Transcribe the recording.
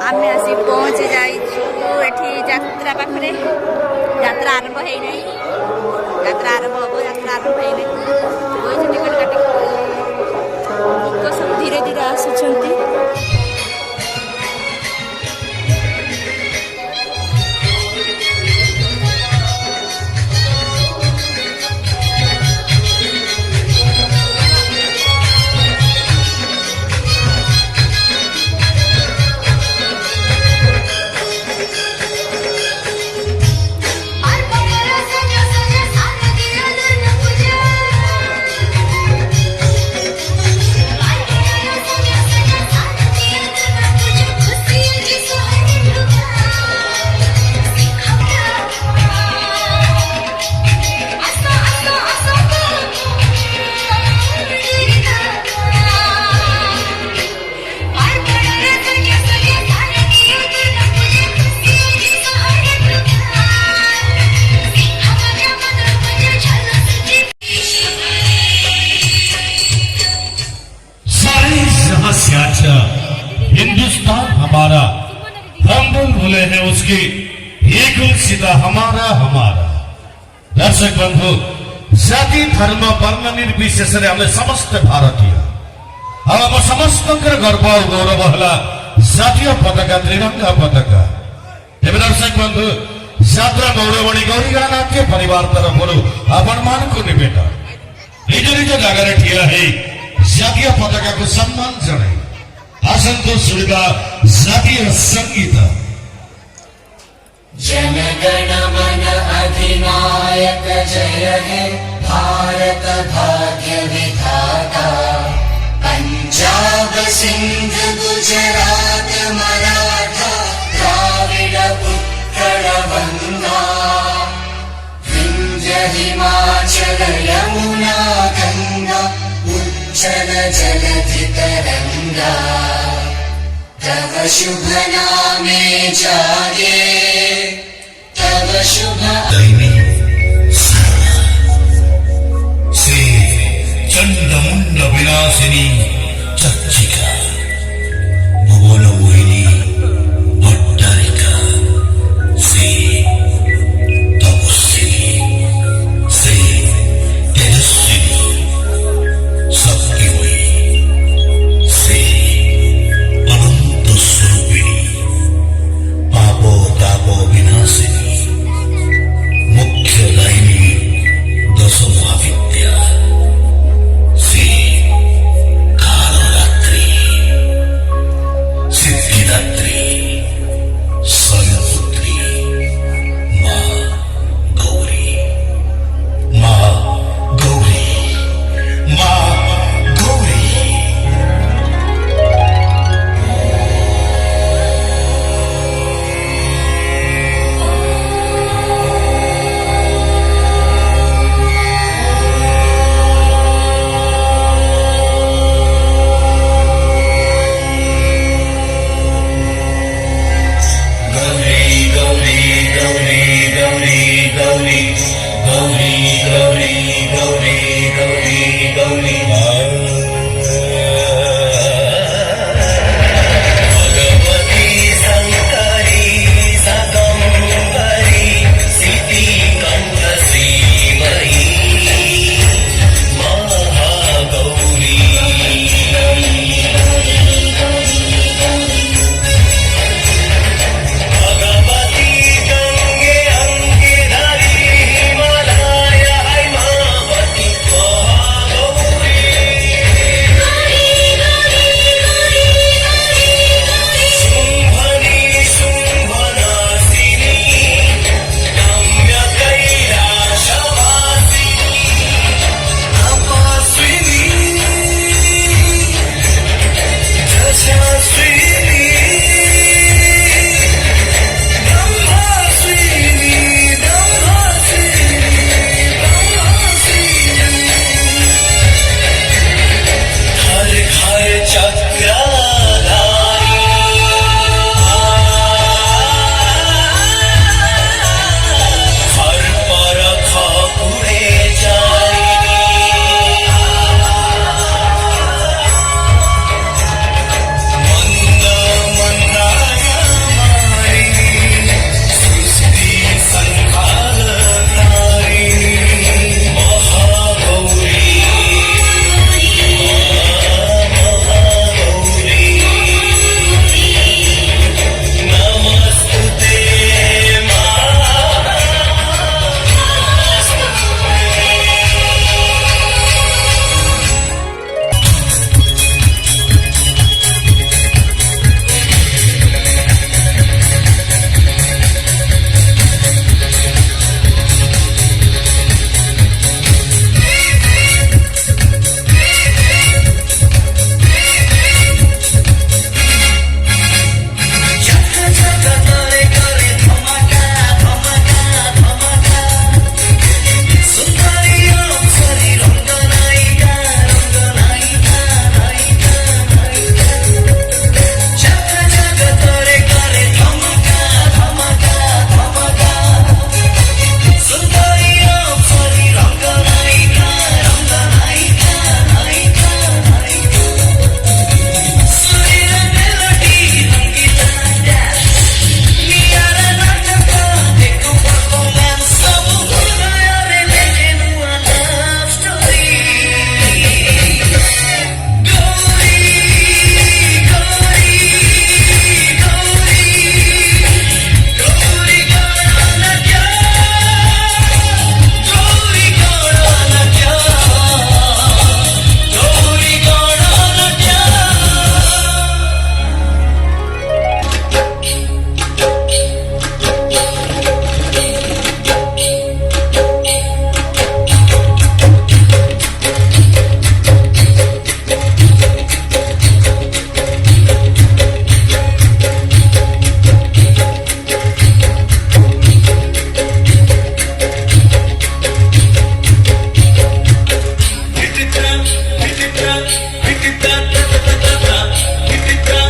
आमे आसी पहुँची जाइछु एठी यात्रा पाखरे यात्रा आरंभ है नहीं यात्रा आरंभ हो यात्रा आरंभ है नहीं कोई टिकट काटे लोक सब धीरे धीरे आसुछंती हिंदुस्तान हमारा हम बोले हैं उसकी एक सीधा हमारा हमारा दर्शक बंधु जाति धर्म वर्ण निर्विशेष आम समस्त भारतीय आम समस्त गर्व और गौरव है जातीय पताका त्रिरंगा पताका तेज दर्शक बंधु यात्रा गौरवणी गौरीगा नाट्य परिवार तरफ आपण मान को निवेदन निज निज जगह ठिया है जातीय पताका को सम्मान जनाई आसंतो सुविधा जातीय संगीत जनगण मन अधिनायक जय हे भारत भाग्य विधाता पंजाब सिंध गुजरात मराठा द्राविड़ उत्कल बंगा विंध्य हिमाचल यमुना गंगा उज्जल जलधि तरंगा तव शुभ नामे जागे तव शुभ से चंड मुंड विनाशिनी चच्चिका भुवन मोहिनी भट्टारिका से तपस्विनी से तेजस्विनी सबकी हुई से अनंत स्वरूपिणी पापो तापो विनाशिनी मुख्य दायिनी दश महाविद्या से टिटिटा